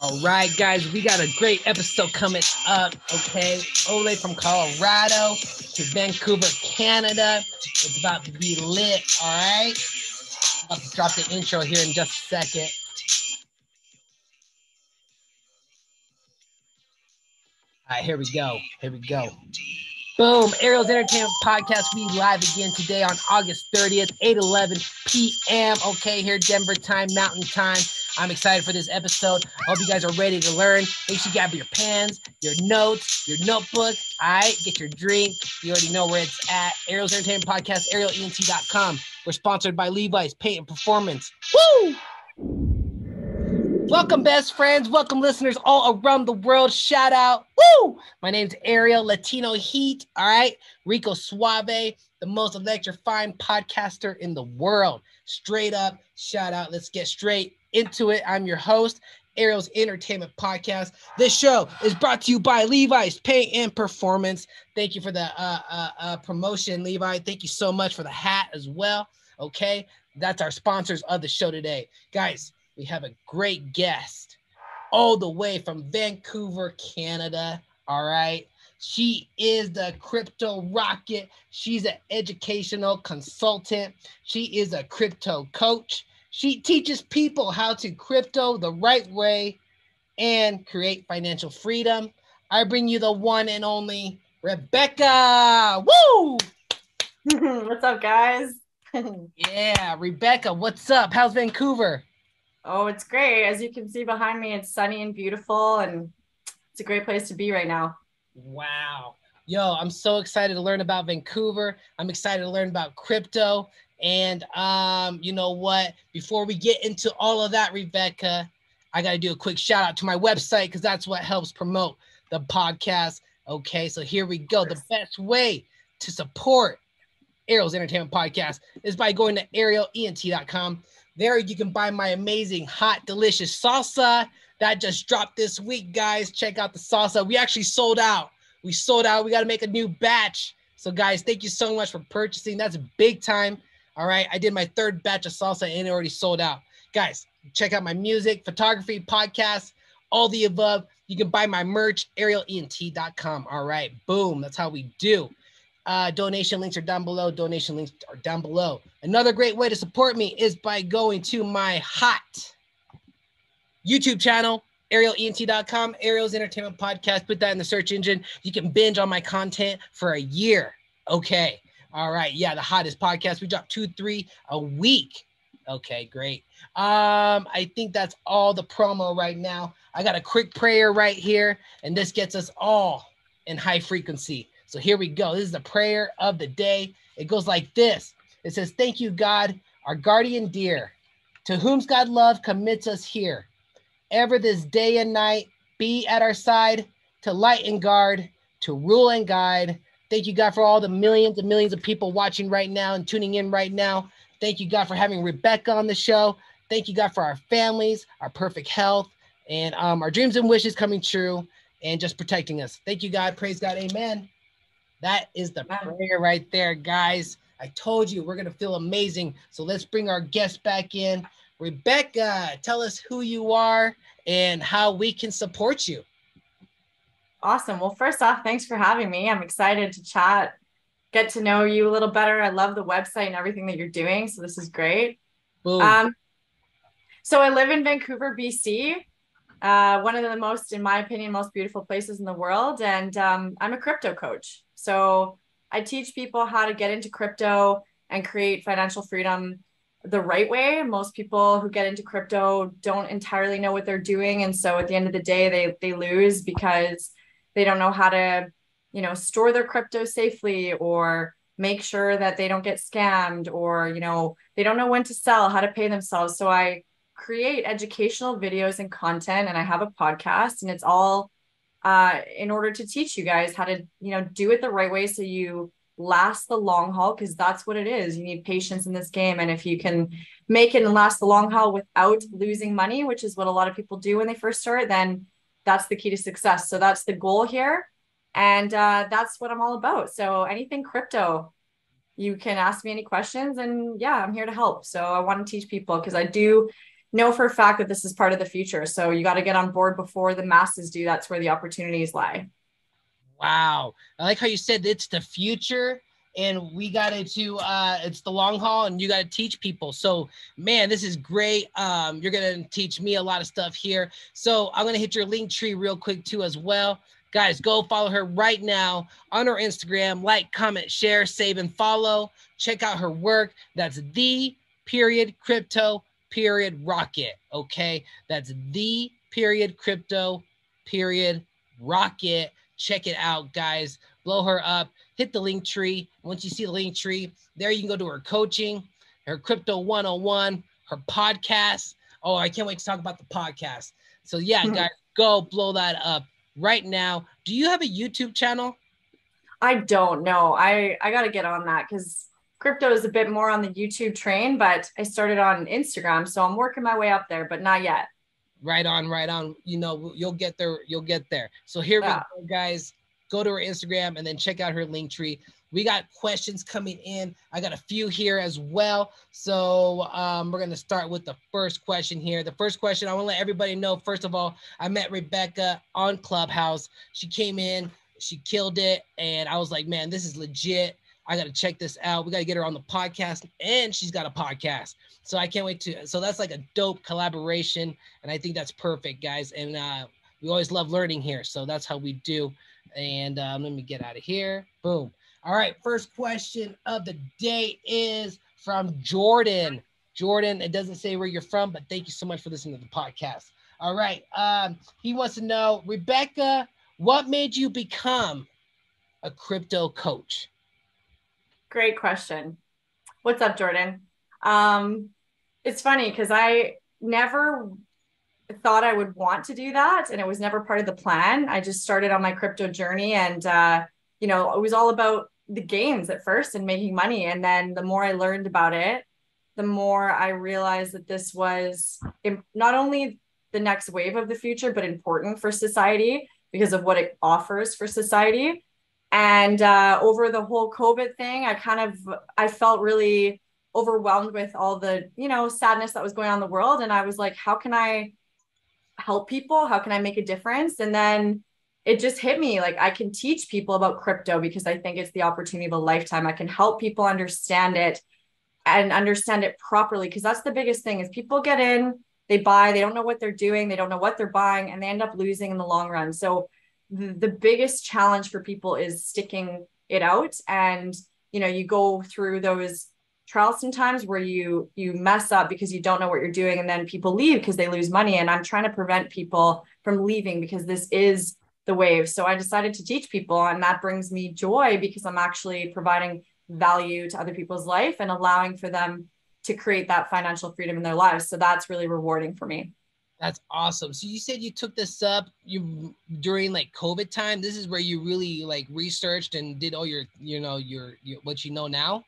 All right, guys, we got a great episode coming up, okay? Ole from Colorado to Vancouver, Canada. It's about to be lit, all right? I'm about to drop the intro here in just a second. All right, here we go. Boom, Ariel's Entertainment Podcast. We live again today on August 30th, 8:11 p.m. Okay, here, Denver time, Mountain time. I'm excited for this episode. I hope you guys are ready to learn. Make sure you grab your pens, your notes, your notebook. All right, get your drink. You already know where it's at. Ariel's Entertainment Podcast, arielent.com. We're sponsored by Levi's Paint and Performance. Woo! Welcome, best friends. Welcome, listeners all around the world. Shout out. Woo! My name's Ariel, Latino Heat. All right. Rico Suave, the most electrifying podcaster in the world. Straight up. Shout out. Let's get straight into it. I'm your host, Ariel's Entertainment Podcast. This show is brought to you by Levi's Paint and Performance. Thank you for the promotion, Levi. Thank you so much for the hat as well. Okay. That's our sponsors of the show today. Guys, we have a great guest all the way from Vancouver, Canada. All right. She is the crypto rocket. She's an educational consultant. She is a crypto coach. She teaches people how to crypto the right way and create financial freedom. I bring you the one and only Rebekah. Woo! What's up, guys? Yeah, Rebekah, what's up? How's Vancouver? Oh, it's great. As you can see behind me, it's sunny and beautiful, and it's a great place to be right now. Wow. Yo, I'm so excited to learn about Vancouver. I'm excited to learn about crypto. And you know what? Before we get into all of that, Rebekah, I got to do a quick shout out to my website because that's what helps promote the podcast. Okay, so here we go. The best way to support Ariel's Entertainment Podcast is by going to arielent.com. There you can buy my amazing, hot, delicious salsa that just dropped this week, guys. Check out the salsa. We actually sold out. We got to make a new batch. So, guys, thank you so much for purchasing. That's big time. All right. I did my third batch of salsa and it already sold out. Guys, check out my music, photography, podcasts, all the above. You can buy my merch, arielent.com. All right. Boom. That's how we do. Donation links are down below. Another great way to support me is by going to my hot YouTube channel, arielent.com, Ariel's Entertainment Podcast. Put that in the search engine. You can binge on my content for a year. Okay. All right. Yeah, the hottest podcast. We drop 2-3 a week. Okay, great. I think that's all the promo right now. I got a quick prayer right here, and this gets us all in high frequency. So here we go. This is the prayer of the day. It goes like this. It says, thank you, God, our guardian dear, to whom God love commits us here. Ever this day and night, be at our side, to light and guard, to rule and guide. Thank you, God, for all the millions and millions of people watching right now and tuning in right now. Thank you, God, for having Rebekah on the show. Thank you, God, for our families, our perfect health, and our dreams and wishes coming true, and just protecting us. Thank you, God. Praise God. Amen. That is the prayer right there, guys. I told you we're going to feel amazing. So let's bring our guest back in. Rebekah, tell us who you are and how we can support you. Awesome. Well, first off, thanks for having me. I'm excited to chat, get to know you a little better. I love the website and everything that you're doing. So this is great. Boom. So I live in Vancouver, BC. One of the most, in my opinion, most beautiful places in the world. And I'm a crypto coach. So I teach people how to get into crypto and create financial freedom the right way. Most people who get into crypto don't entirely know what they're doing. And so at the end of the day, they lose because they don't know how to, store their crypto safely or make sure that they don't get scammed or, they don't know when to sell, how to pay themselves. So I create educational videos and content, and I have a podcast, and it's all in order to teach you guys how to, do it the right way so you last the long haul, because that's what it is. You need patience in this game. And if you can make it and last the long haul without losing money, which is what a lot of people do when they first start, then that's the key to success. So that's the goal here. And that's what I'm all about. So anything crypto, you can ask me any questions, and yeah, I'm here to help. So I want to teach people because I do know for a fact that this is part of the future. So you got to get on board before the masses do. That's where the opportunities lie. Wow. I like how you said it's the future and we got to it's the long haul and you got to teach people. So man, this is great. You're going to teach me a lot of stuff here. So I'm going to hit your link tree real quick too as well. Guys, go follow her right now on her Instagram. Like, comment, share, save, and follow. Check out her work. That's the.crypto.rocket. Okay. That's the.crypto.rocket. Check it out, guys. Blow her up. Hit the link tree. Once you see the link tree, there you can go to her coaching, her Crypto 101, her podcast. Oh, I can't wait to talk about the podcast. So yeah, guys, go blow that up right now. Do you have a YouTube channel? I don't know. I got to get on that because crypto is a bit more on the YouTube train, but I started on Instagram. So I'm working my way up there, but not yet. Right on, right on. You know, you'll get there. You'll get there. So here we go, guys. Go to her Instagram and then check out her link tree. We got questions coming in. I got a few here as well. So we're going to start with the first question here. The first question, I want to let everybody know, first of all, I met Rebekah on Clubhouse. She came in, she killed it. And I was like, man, this is legit. I got to check this out. We got to get her on the podcast, and she's got a podcast. So I can't wait to, so that's like a dope collaboration. And I think that's perfect, guys. And we always love learning here. So that's how we do. And let me get out of here. Boom. All right. First question of the day is from Jordan. Jordan, it doesn't say where you're from, but thank you so much for listening to the podcast. All right. He wants to know, Rebekah, what made you become a crypto coach? Great question. What's up, Jordan? It's funny because I never thought I would want to do that, and it was never part of the plan. I just started on my crypto journey, and you know, it was all about the gains at first and making money. And then the more I learned about it, the more I realized that this was not only the next wave of the future, but important for society because of what it offers for society. And over the whole COVID thing, I felt really overwhelmed with all the, you know, sadness that was going on in the world. And I was like, how can I help people? How can I make a difference? And then it just hit me like I can teach people about crypto because I think it's the opportunity of a lifetime. I can help people understand it and understand it properly, because that's the biggest thing is people get in, they buy, they don't know what they're doing, they don't know what they're buying, and they end up losing in the long run. So the biggest challenge for people is sticking it out. And, you know, you go through those trials sometimes where you mess up because you don't know what you're doing, and then people leave because they lose money. And I'm trying to prevent people from leaving because this is the wave. So I decided to teach people, and that brings me joy because I'm actually providing value to other people's life and allowing for them to create that financial freedom in their lives. So that's really rewarding for me. That's awesome. So you said you took this up during like COVID time. This is where you really like researched and did all your, you know, your what you know now?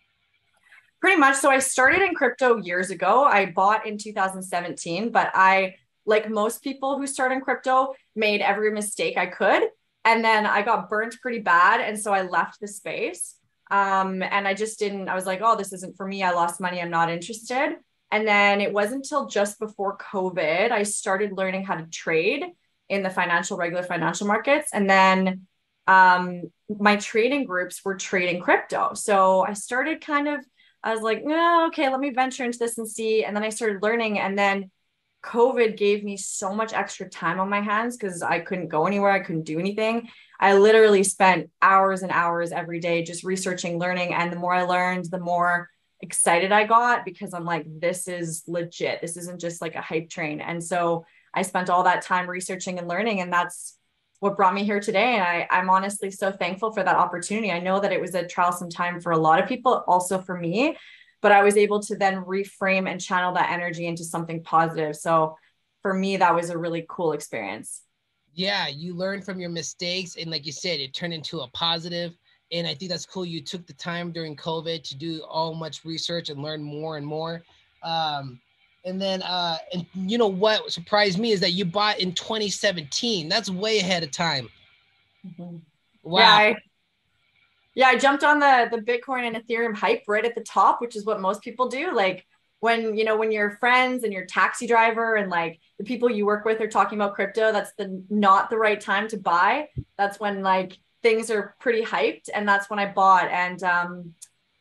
Pretty much. So I started in crypto years ago. I bought in 2017, but I, like most people who start in crypto, made every mistake I could. And then I got burnt pretty bad. And so I left the space. And I just didn't, I was like, oh, this isn't for me. I lost money. I'm not interested. And then it wasn't until just before COVID, I started learning how to trade in the regular financial markets. And then my trading groups were trading crypto. So I started I was like, oh, okay, let me venture into this and see. And then I started learning. And then COVID gave me so much extra time on my hands because I couldn't go anywhere. I couldn't do anything. I literally spent hours and hours every day just researching, learning. And the more I learned, the more excited I got because I'm like, this is legit. This isn't just like a hype train. And so I spent all that time researching and learning, and that's what brought me here today. And I'm honestly so thankful for that opportunity. I know that it was a troublesome time for a lot of people, also for me, but I was able to then reframe and channel that energy into something positive. So for me, that was a really cool experience. Yeah, you learn from your mistakes. And like you said, it turned into a positive. And I think that's cool. You took the time during COVID to do all much research and learn more and more. And then, and you know what surprised me is that you bought in 2017. That's way ahead of time. Mm-hmm. Wow. Yeah, Yeah, I jumped on the Bitcoin and Ethereum hype right at the top, which is what most people do. Like when, when your friends and your taxi driver and like the people you work with are talking about crypto, that's the not the right time to buy. That's when like things are pretty hyped, and that's when I bought. And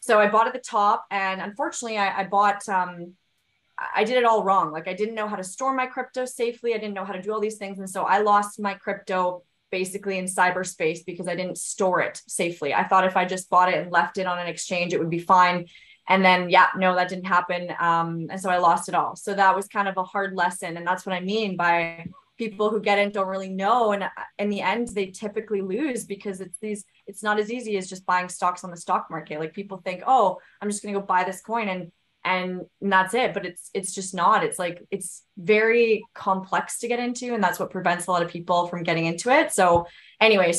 so I bought at the top, and unfortunately I bought I did it all wrong. Like I didn't know how to store my crypto safely. I didn't know how to do all these things. And so I lost my crypto basically in cyberspace because I didn't store it safely. I thought if I just bought it and left it on an exchange, it would be fine. And then, yeah, no, that didn't happen. And so I lost it all. So that was kind of a hard lesson. And that's what I mean by people who get in don't really know. And in the end, they typically lose because it's not as easy as just buying stocks on the stock market. Like people think, oh, I'm just going to go buy this coin and that's it, but it's just not. It's like it's very complex to get into, and that's what prevents a lot of people from getting into it. So anyway,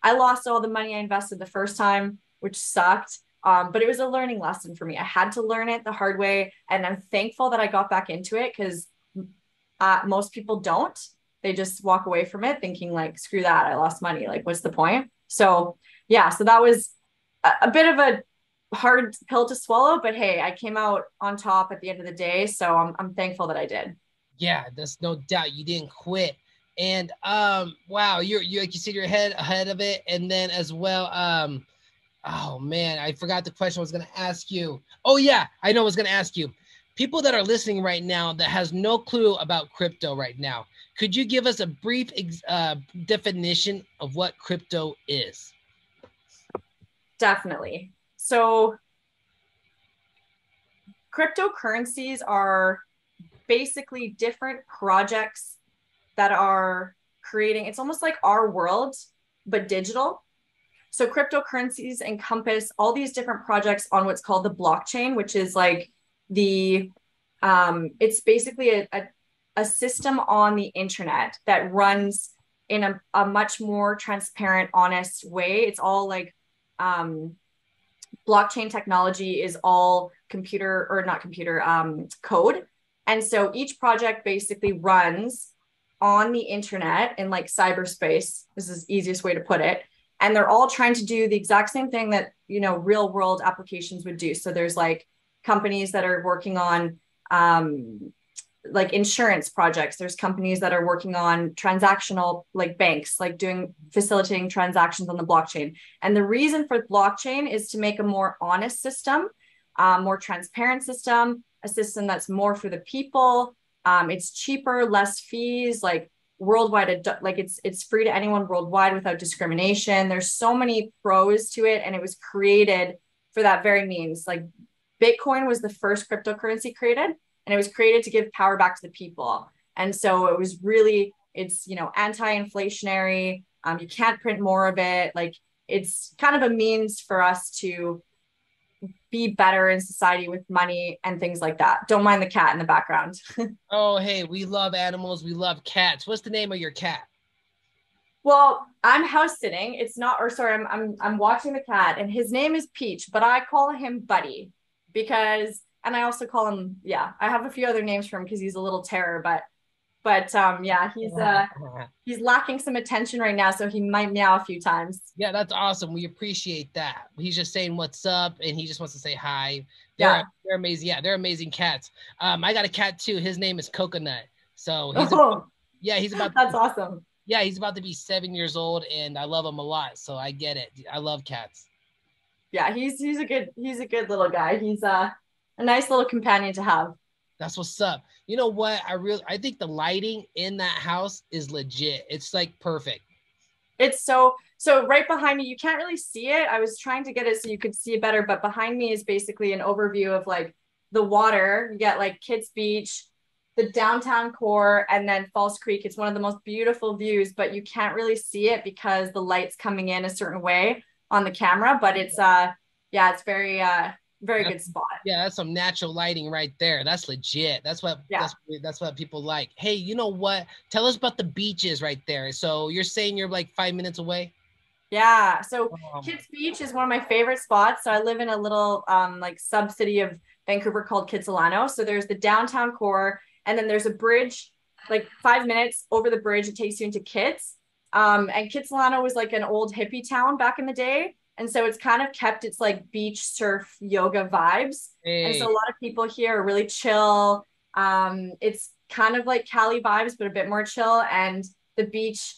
I lost all the money I invested the first time, which sucked. But it was a learning lesson for me. I had to learn it the hard way, and I'm thankful that I got back into it because most people don't. They just walk away from it thinking like, screw that, I lost money, like what's the point? So yeah, so that was a bit of a hard pill to swallow, but hey, I came out on top at the end of the day, so I'm thankful that I did. Yeah, there's no doubt you didn't quit. And wow, you like you said you're ahead of it. And then as well, oh man, I forgot the question I was gonna ask you. Oh yeah, I know I was gonna ask you. People that are listening right now that has no clue about crypto right now, could you give us a brief definition of what crypto is? Definitely. So cryptocurrencies are basically different projects that are creating, it's almost like our world, but digital. So cryptocurrencies encompass all these different projects on what's called the blockchain, which is like the it's basically a system on the internet that runs in a much more transparent, honest way. It's all like blockchain technology is all computer or not computer code. And so each project basically runs on the internet in like cyberspace. This is the easiest way to put it. And they're all trying to do the exact same thing that, real world applications would do. So there's like companies that are working on like insurance projects. There's companies that are working on transactional, like banks, like facilitating transactions on the blockchain. And the reason for blockchain is to make a more honest system, more transparent system, a system that's more for the people. It's cheaper, less fees, like worldwide, like it's free to anyone worldwide without discrimination. There's so many pros to it, and it was created for that very means. Like Bitcoin was the first cryptocurrency created, and it was created to give power back to the people. And so it was really, it's anti-inflationary. You can't print more of it. Like it's kind of a means for us to be better in society with money and things like that. Don't mind the cat in the background. Oh, hey, we love animals. We love cats. What's the name of your cat? Well, I'm house sitting. It's not, or sorry, I'm watching the cat, and his name is Peach, but I call him Buddy because, and I also call him, yeah, I have a few other names for him because he's a little terror, but yeah, he's lacking some attention right now, so he might meow a few times. Yeah, that's awesome. We appreciate that. He's just saying what's up, and he just wants to say hi. They're amazing. Yeah, they're amazing cats. I got a cat too. His name is Coconut. So he's about that's awesome. Yeah, he's about to be 7 years old, and I love him a lot. So I get it. I love cats. Yeah, he's a good little guy. He's a nice little companion to have. That's what's up. You know what? I think the lighting in that house is legit. It's like perfect. It's so right behind me. You can't really see it. I was trying to get it so you could see it better, but behind me is basically an overview of like the water. You get like Kids Beach, the downtown core, and then False Creek. It's one of the most beautiful views, but you can't really see it because the light's coming in a certain way on the camera. But it's it's very good spot. Yeah, that's some natural lighting right there. That's legit. That's what people like. Hey, you know what? Tell us about the beaches right there. So you're saying you're like 5 minutes away? Yeah. So Kids Beach is one of my favorite spots. So I live in a little like sub city of Vancouver called Kitsilano. So there's the downtown core, and then there's a bridge, like 5 minutes over the bridge. It takes you into Kits. And Kitsilano was like an old hippie town back in the day. And so it's kind of kept its like beach surf yoga vibes. And so a lot of people here are really chill. It's kind of like Cali vibes, but a bit more chill. And the beach,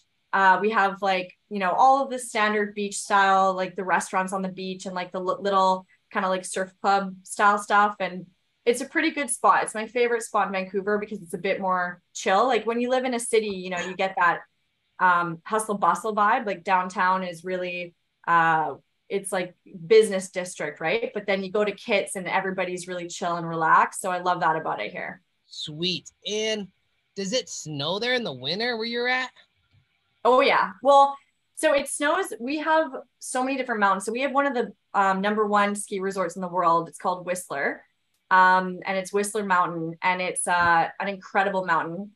we have like, you know, all of the standard beach style, like the restaurants on the beach and like the little kind of like surf club style stuff. And it's a pretty good spot. It's my favorite spot in Vancouver because it's a bit more chill. Like when you live in a city, you know, you get that hustle bustle vibe. Like downtown is really it's like business district, right? But then you go to Kits and everybody's really chill and relaxed. So I love that about it here. Sweet. And does it snow there in the winter where you're at? Oh yeah. Well, so it snows. We have so many different mountains. So we have one of the #1 ski resorts in the world. It's called Whistler. And it's Whistler Mountain, and it's an incredible mountain.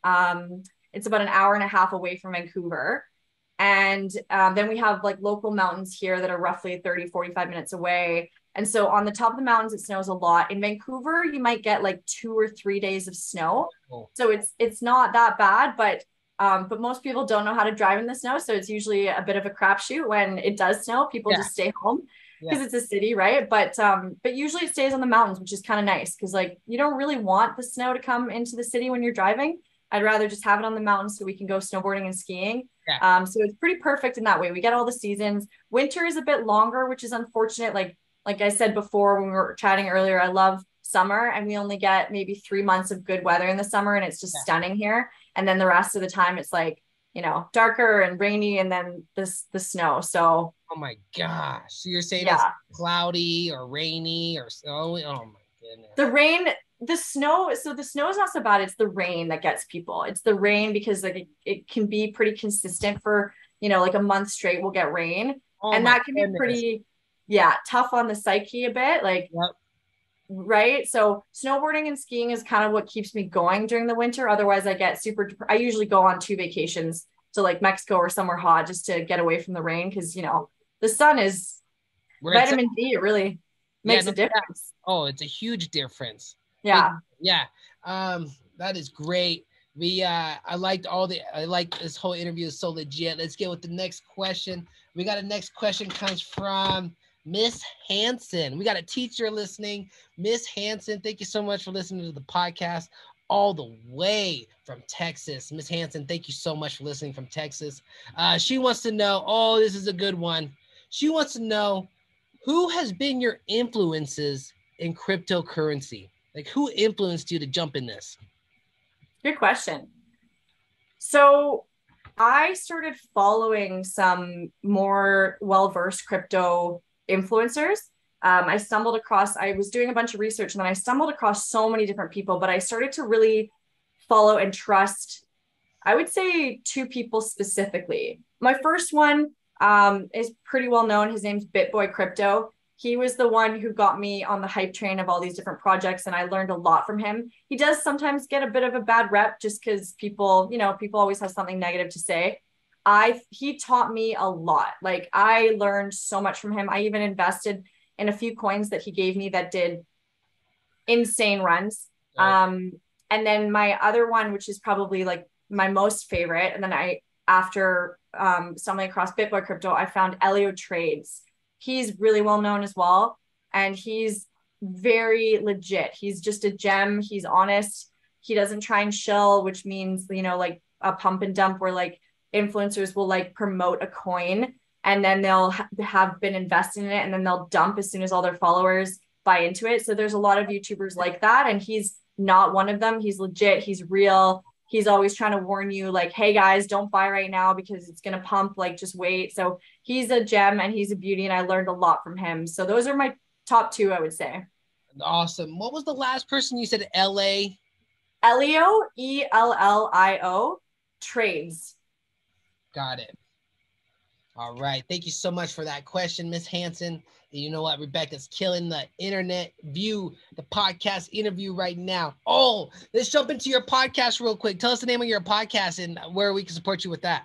It's about an hour and a half away from Vancouver. And then we have like local mountains here that are roughly 30, 45 minutes away. And so on the top of the mountains, it snows a lot. In Vancouver, you might get like 2 or 3 days of snow. Oh. So it's not that bad, but most people don't know how to drive in the snow. So it's usually a bit of a crapshoot when it does snow. People just stay home because it's a city, right? But usually it stays on the mountains, which is kind of nice because like you don't really want the snow to come into the city when you're driving. I'd rather just have it on the mountains so we can go snowboarding and skiing. Yeah. So it's pretty perfect in that way. We get all the seasons. Winter is a bit longer, which is unfortunate. Like I said before when we were chatting earlier, I love summer and we only get maybe 3 months of good weather in the summer and it's just stunning here. And then the rest of the time it's like, you know, darker and rainy and then the snow. So oh my gosh. So you're saying it's cloudy or rainy or snowy? Oh my goodness. The rain, the snow, so the snow is not so bad. It's the rain that gets people. It's the rain because like it can be pretty consistent for, you know, like a month straight we'll get rain. Oh and that can goodness. be pretty, tough on the psyche a bit. Like, right. So snowboarding and skiing is kind of what keeps me going during the winter. Otherwise I get I usually go on 2 vacations to like Mexico or somewhere hot just to get away from the rain. Cause you know, the sun is vitamin D. It really makes a difference. Oh, it's a huge difference. Yeah. That is great. I like this whole interview is so legit. Let's get with the next question. We got a next question comes from Miss Hanson. We got a teacher listening. Miss Hanson, thank you so much for listening to the podcast all the way from Texas. Miss Hanson, thank you so much for listening from Texas. She wants to know, this is a good one. She wants to know, who has been your influences in cryptocurrency? Like who influenced you to jump in this? Good question. So I started following some more well-versed crypto influencers. I was doing a bunch of research and then I stumbled across so many different people, but I started to really follow and trust, I would say 2 people specifically. My first one is pretty well known. His name's BitBoy Crypto. He was the one who got me on the hype train of all these different projects, and I learned a lot from him. He does sometimes get a bit of a bad rep just because people always have something negative to say. He taught me a lot. Like I learned so much from him. I even invested in a few coins that he gave me that did insane runs. And then my other one, which is probably like my most favorite, and then after stumbling across BitBoy Crypto, I found Elio Trades. He's really well known as well. And he's very legit. He's just a gem. He's honest. He doesn't try and shill, which means, you know, like a pump and dump where like influencers will like promote a coin and then they'll have been invested in it and then they'll dump as soon as all their followers buy into it. So there's a lot of YouTubers like that. And he's not one of them. He's legit. He's real. He's always trying to warn you like, hey guys, don't buy right now because it's going to pump, like just wait. So he's a gem and he's a beauty. And I learned a lot from him. So those are my top 2, I would say. Awesome. What was the last person you said? Elio, Ellio Trades. Got it. All right. Thank you so much for that question, Miss Hanson. You know what? Rebekah's killing the internet view, the podcast interview right now. Oh, let's jump into your podcast real quick. Tell us the name of your podcast and where we can support you with that.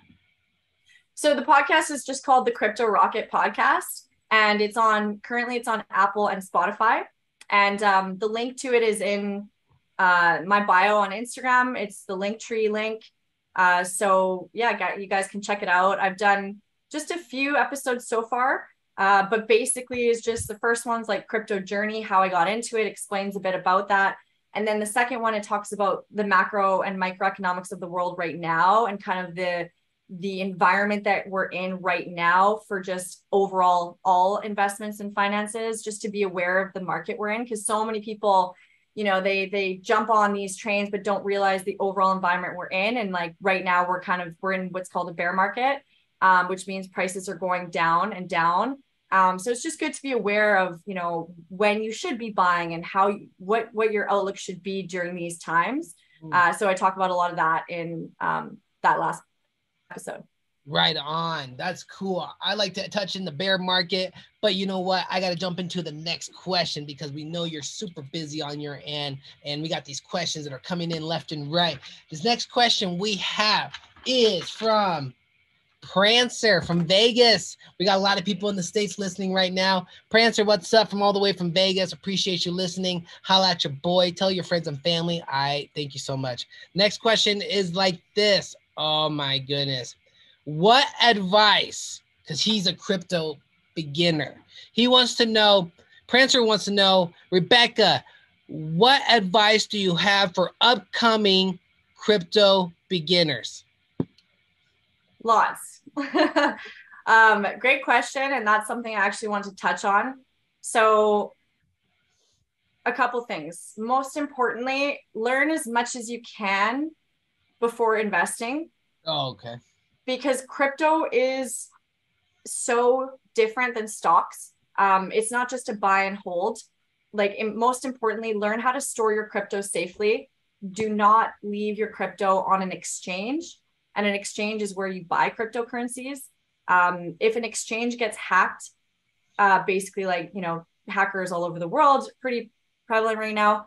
So the podcast is just called the Crypto Rocket Podcast, and currently it's on Apple and Spotify. And the link to it is in my bio on Instagram. It's the Linktree link. So yeah, you guys can check it out. I've done just a few episodes so far. But basically is just the first one's like crypto journey, how I got into it, explains a bit about that. And then the second one, it talks about the macro and microeconomics of the world right now and kind of the environment that we're in right now for just overall all investments and finances, just to be aware of the market we're in. Because so many people, you know, they jump on these trains, but don't realize the overall environment we're in. And like right now we're in what's called a bear market, which means prices are going down and down. So it's just good to be aware of, you know, when you should be buying and what your outlook should be during these times. So I talk about a lot of that in that last episode. Right on. That's cool. I like to touch in the bear market, but you know what? I got to jump into the next question because we know you're super busy on your end and we got these questions that are coming in left and right. This next question we have is from Prancer from Vegas. We got a lot of people in the States listening right now. Prancer, what's up from all the way from Vegas? Appreciate you listening. Holla at your boy. Tell your friends and family. I thank you so much. Next question is like this. Oh my goodness. What advice, because he's a crypto beginner. He wants to know, Prancer wants to know, Rebekah, what advice do you have for upcoming crypto beginners? Lots. Great question. And that's something I actually want to touch on. So a couple things. Most importantly, learn as much as you can before investing. Oh, okay. Because crypto is so different than stocks. It's not just a buy and hold. Like, most importantly, learn how to store your crypto safely. Do not leave your crypto on an exchange. And an exchange is where you buy cryptocurrencies. If an exchange gets hacked, basically like, you know, hackers all over the world, pretty prevalent right now,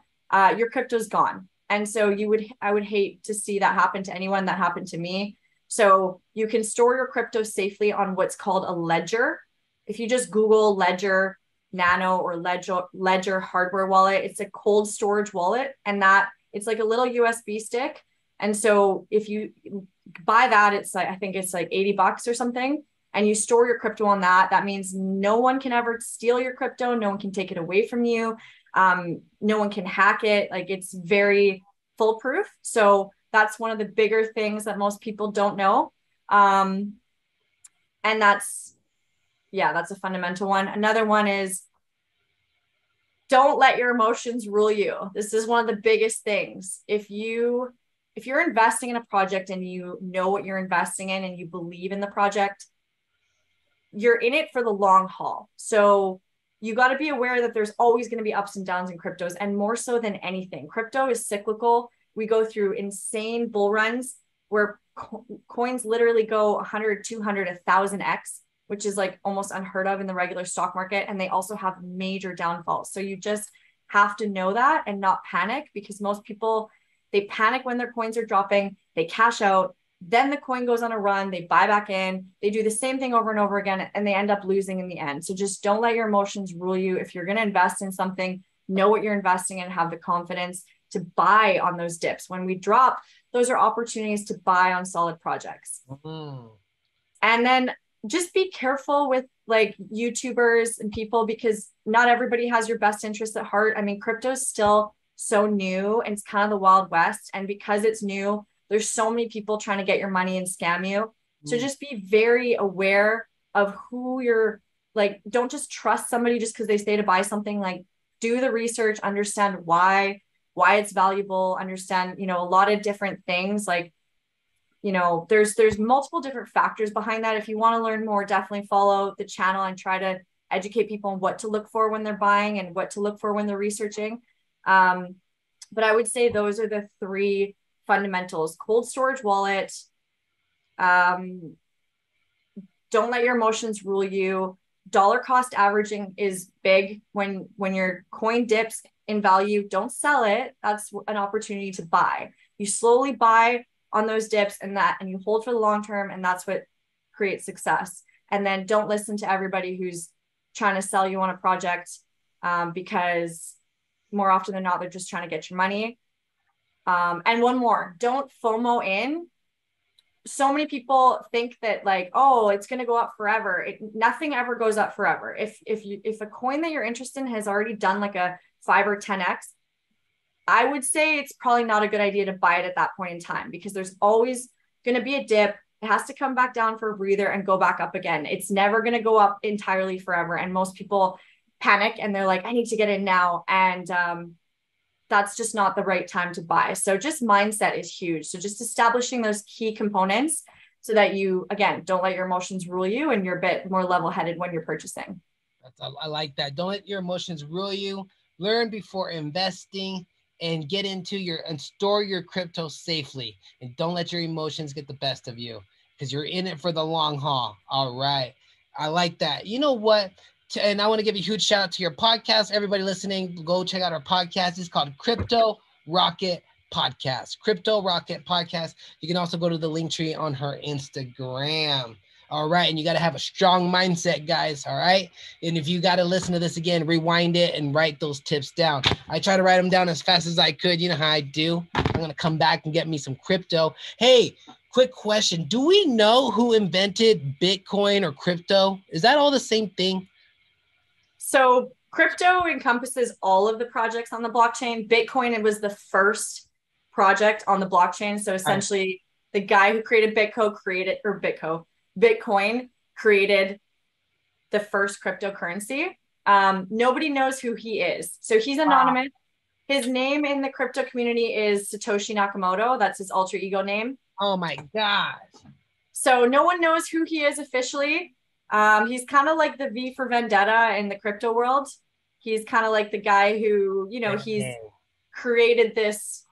your crypto's gone. And so I would hate to see that happen to anyone. That happened to me. So you can store your crypto safely on what's called a ledger. If you just Google Ledger Nano or Ledger hardware wallet, it's a cold storage wallet, and that it's like a little USB stick. And so if you buy that, it's like, I think it's like $80 or something, and you store your crypto on that. That means no one can ever steal your crypto. No one can take it away from you. No one can hack it. Like, it's very foolproof. So that's one of the bigger things that most people don't know. And that's a fundamental one. Another one is don't let your emotions rule you. This is one of the biggest things. If you're investing in a project and you know what you're investing in and you believe in the project, you're in it for the long haul. So you got to be aware that there's always going to be ups and downs in cryptos, and more so than anything, crypto is cyclical. We go through insane bull runs where coins literally go 100, 200, 1,000x, which is like almost unheard of in the regular stock market. And they also have major downfalls. So you just have to know that and not panic, because most people, they panic when their coins are dropping, they cash out, then the coin goes on a run, they buy back in, they do the same thing over and over again, and they end up losing in the end. So just don't let your emotions rule you. If you're going to invest in something, know what you're investing in, have the confidence to buy on those dips. When we drop, those are opportunities to buy on solid projects. Mm-hmm. And then just be careful with like YouTubers and people, because not everybody has your best interests at heart. I mean, crypto is still so new and it's kind of the Wild West. And because it's new, there's so many people trying to get your money and scam you. So just be very aware of who you're like, don't just trust somebody just because they say to buy something. Like, do the research, understand why it's valuable, understand, you know, a lot of different things. Like, you know, there's multiple different factors behind that. If you want to learn more, definitely follow the channel and try to educate people on what to look for when they're buying and what to look for when they're researching. But I would say those are the three fundamentals: cold storage wallet, don't let your emotions rule you. Dollar cost averaging is big. When your coin dips in value, don't sell it. That's an opportunity to buy. You slowly buy on those dips and you hold for the long term, and that's what creates success. And then don't listen to everybody who's trying to sell you on a project, because more often than not, they're just trying to get your money. And one more, don't FOMO in. so many people think that like, oh, it's going to go up forever. Nothing ever goes up forever. If a coin that you're interested in has already done like a 5 or 10x, I would say it's probably not a good idea to buy it at that point in time, because there's always going to be a dip. It has to come back down for a breather and go back up again. It's never going to go up entirely forever. And most people panic and they're like, I need to get in now. And that's just not the right time to buy. So just mindset is huge. So just establishing those key components so that you, again, don't let your emotions rule you and you're a bit more level-headed when you're purchasing. I like that. Don't let your emotions rule you. Learn before investing, and get into and store your crypto safely. And don't let your emotions get the best of you, because you're in it for the long haul. All right. I like that. You know what? And I want to give a huge shout out to your podcast. Everybody listening, go check out our podcast. It's called Crypto Rocket Podcast. Crypto Rocket Podcast. You can also go to the link tree on her Instagram. All right. And you got to have a strong mindset, guys. All right. And if you got to listen to this again, rewind it and write those tips down. I try to write them down as fast as I could. You know how I do. I'm going to come back and get me some crypto. Hey, quick question. Do we know who invented Bitcoin or crypto? Is that all the same thing? So crypto encompasses all of the projects on the blockchain. Bitcoin, it was the first project on the blockchain. So essentially the guy who created Bitcoin created the first cryptocurrency. Nobody knows who he is. So he's anonymous. Wow. His name in the crypto community is Satoshi Nakamoto. That's his alter ego name. Oh my gosh. So no one knows who he is officially. He's kind of like the V for Vendetta in the crypto world. He's kind of like the guy who, you know, he's created this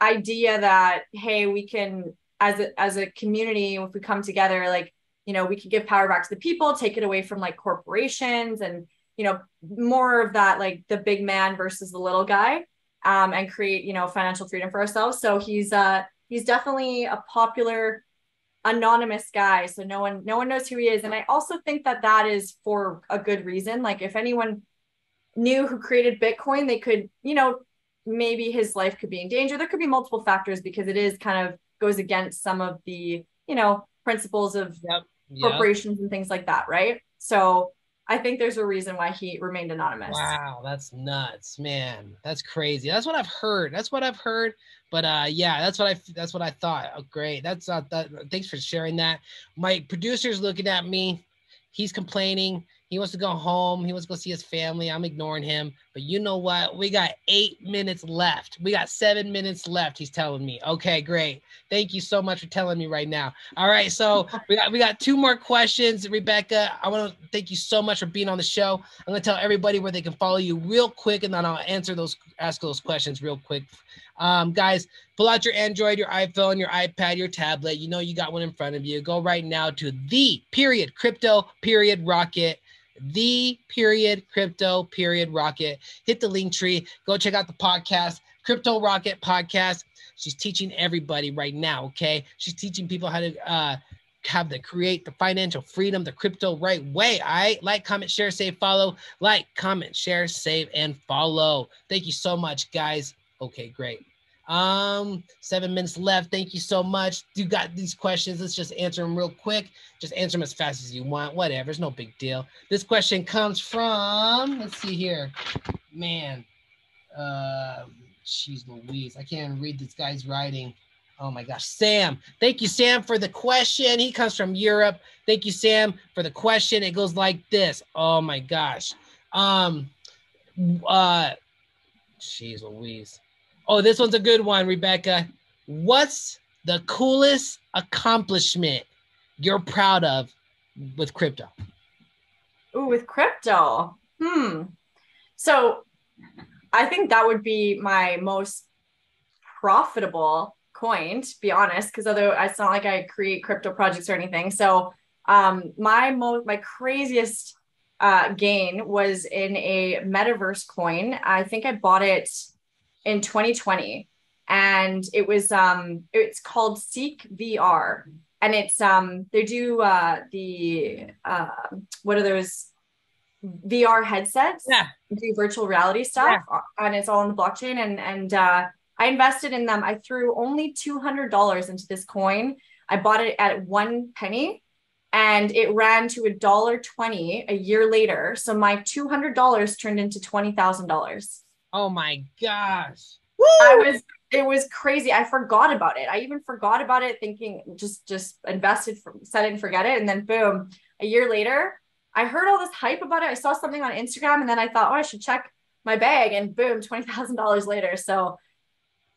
idea that, hey, we can, as a community, if we come together, like, you know, we can give power back to the people, take it away from like corporations and, you know, more of that, like the big man versus the little guy, and create, you know, financial freedom for ourselves. So he's definitely a popular anonymous guy. So no one knows who he is. And I also think that is for a good reason. Like if anyone knew who created Bitcoin, they could, you know, maybe his life could be in danger. There could be multiple factors because it is kind of goes against some of the, you know, principles of corporations and things like that. Right. So I think there's a reason why he remained anonymous. Wow, that's nuts, man. That's crazy. That's what I've heard. But yeah, that's what I thought. Oh, great. That's that. Thanks for sharing that. My producer's looking at me. He's complaining. He wants to go home. He wants to go see his family. I'm ignoring him. But you know what? We got 8 minutes left. We got 7 minutes left. He's telling me. Okay, great. Thank you so much for telling me right now. All right, so we got 2 more questions. Rebekah, I want to thank you so much for being on the show. I'm going to tell everybody where they can follow you real quick, and then I'll ask those questions real quick. Guys, pull out your Android, your iPhone, your iPad, your tablet. You know you got one in front of you. Go right now to _crypto_rocket. _crypto_rocket. Hit the link tree. Go check out the podcast, Crypto Rocket Podcast. She's teaching everybody right now, okay? She's teaching people how to create the financial freedom, the crypto right way. All right? Like, comment, share, save, follow. Like, comment, share, save, and follow. Thank you so much, guys. Okay, great. 7 minutes left. Thank you so much. You got these questions. Let's just answer them real quick. Just answer them as fast as you want. Whatever. It's no big deal. This question comes from, let's see here. Man. Jeez Louise. I can't even read this guy's writing. Oh my gosh. Sam. Thank you, Sam, for the question. He comes from Europe. Thank you, Sam, for the question. It goes like this. Oh my gosh. Jeez Louise. Oh, this one's a good one, Rebekah. What's the coolest accomplishment you're proud of with crypto? Ooh, with crypto. So I think that would be my most profitable coin, to be honest, because otherwise it's not like I create crypto projects or anything. So my craziest gain was in a metaverse coin. I think I bought it in 2020, and it's called Seek VR, and it's they do what are those VR headsets, do virtual reality stuff, and it's all on the blockchain, and I invested in them. I threw only $200 into this coin. I bought it at 1 penny and it ran to $1.20 a year later. So my $200 turned into $20,000. Oh my gosh. Woo! It was crazy. I forgot about it. I even forgot about it thinking just invested, set it and forget it. And then boom, a year later, I heard all this hype about it. I saw something on Instagram and then I thought, oh, I should check my bag, and boom, $20,000 later. So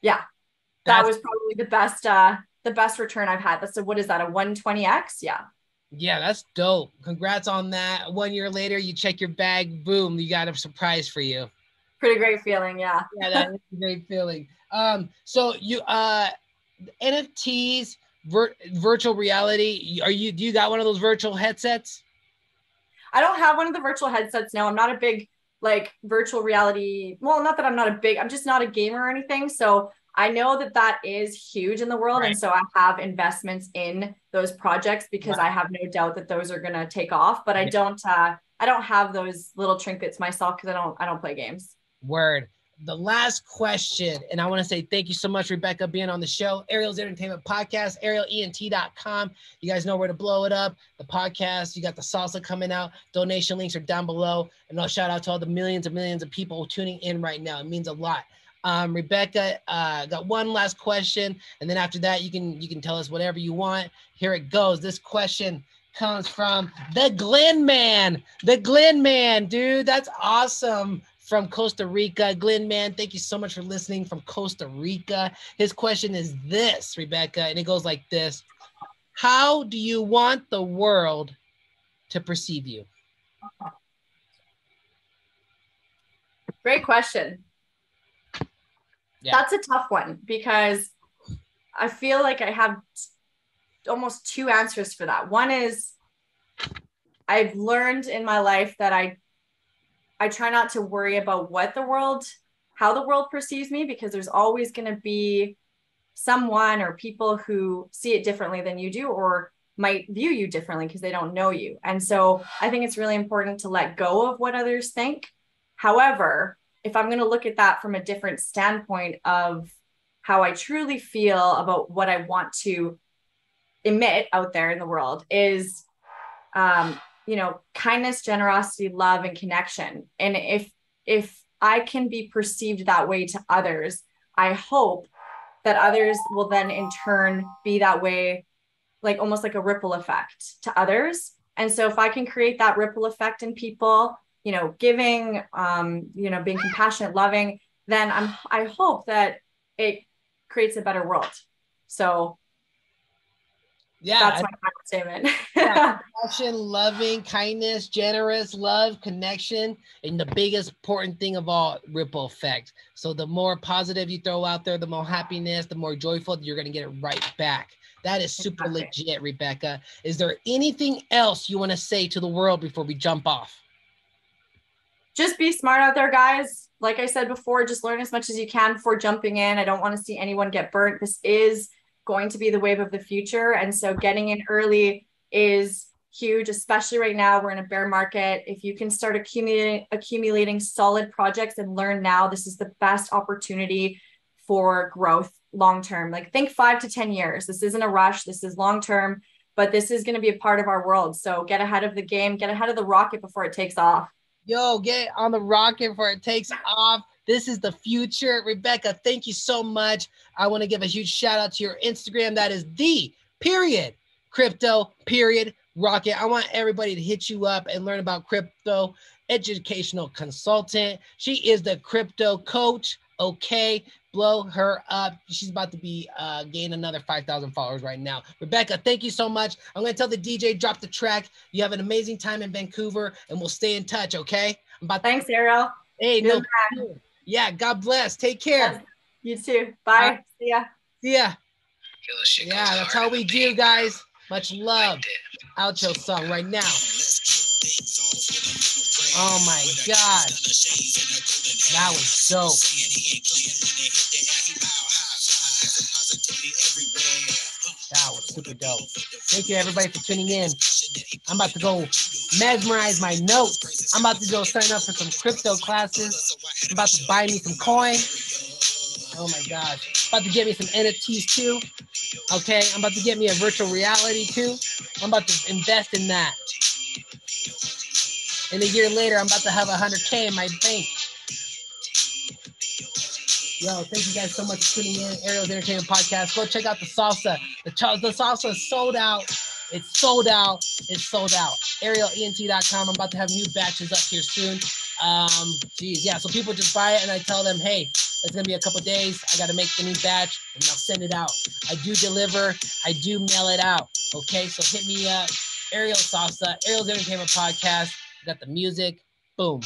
yeah, that was probably the best return I've had. That's what is that, a 120x? Yeah. Yeah, that's dope. Congrats on that. 1 year later, you check your bag, boom, you got a surprise for you. Pretty great feeling, yeah. Yeah, that is a great feeling. So you NFTs, virtual reality, do you got one of those virtual headsets? I don't have one of the virtual headsets. No, I'm not a big like virtual reality. Well, not that I'm just not a gamer or anything. So I know that is huge in the world. Right. And so I have investments in those projects because I have no doubt that those are going to take off, but I don't have those little trinkets myself because I don't play games. Word. The last question, and I want to say thank you so much, Rebekah, being on the show. Ariel's Entertainment Podcast, arielent.com. You guys know where to blow it up. The podcast, you got the salsa coming out. Donation links are down below. And I'll shout out to all the millions and millions of people tuning in right now. It means a lot. Rebekah, got one last question, and then after that, you can tell us whatever you want. Here it goes. This question comes from the Glen Man. The Glen Man, dude, that's awesome. From Costa Rica. Glen Man, thank you so much for listening from Costa Rica. His question is this, Rebekah, and it goes like this. How do you want the world to perceive you? Great question. Yeah. That's a tough one because I feel like I have almost two answers for that. One is I've learned in my life that I try not to worry about how the world perceives me, because there's always going to be someone or people who see it differently than you do or might view you differently because they don't know you. And so I think it's really important to let go of what others think. However, if I'm going to look at that from a different standpoint of how I truly feel about what I want to emit out there in the world is, kindness, generosity, love, and connection. And if I can be perceived that way to others, I hope that others will then in turn be that way, like almost like a ripple effect to others. And so if I can create that ripple effect in people, giving, being compassionate, loving, then I hope that it creates a better world. So yeah, that's my final statement. Yeah, compassion, loving, kindness, generous, love, connection, and the biggest important thing of all, ripple effect. So the more positive you throw out there, the more happiness, the more joyful, you're going to get it right back. That is super legit, Rebekah. Is there anything else you want to say to the world before we jump off? Just be smart out there, guys. Like I said before, just learn as much as you can before jumping in. I don't want to see anyone get burnt. This is going to be the wave of the future. And so getting in early is huge, especially right now. We're in a bear market. If you can start accumulating solid projects and learn now, this is the best opportunity for growth long-term. Like think 5 to 10 years. This isn't a rush. This is long-term, but this is going to be a part of our world. So get ahead of the game, get ahead of the rocket before it takes off. Yo, get on the rocket before it takes off. This is the future. Rebekah, thank you so much. I want to give a huge shout out to your Instagram. That is _crypto_rocket. I want everybody to hit you up and learn about crypto. Educational consultant. She is the crypto coach. Okay, blow her up. She's about to be gain another 5,000 followers right now. Rebekah, thank you so much. I'm going to tell the DJ, drop the track. You have an amazing time in Vancouver, and we'll stay in touch, okay? Thanks, Ariel. Hey, no. Yeah, God bless. Take care. You too. Bye. See ya. See ya. Yeah, that's how we do, guys. Much love. Outro song right now. Oh my God. That was dope. That was super dope. Thank you everybody for tuning in. I'm about to go mesmerize my notes. I'm about to go sign up for some crypto classes. I'm about to buy me some coin. Oh my gosh. About to get me some NFTs too. Okay. I'm about to get me a virtual reality too. I'm about to invest in that. And a year later, I'm about to have 100K in my bank. Yo, thank you guys so much for tuning in. Ariel's Entertainment Podcast. Go check out the salsa. The salsa is sold out. It's sold out. It's sold out. ArielENT.com. I'm about to have new batches up here soon. Yeah. So people just buy it, and I tell them, hey, it's gonna be a couple days. I gotta make the new batch, and then I'll send it out. I do deliver. I do mail it out. Okay. So hit me up. Ariel Salsa. Ariel's Entertainment Podcast. Got the music. Boom.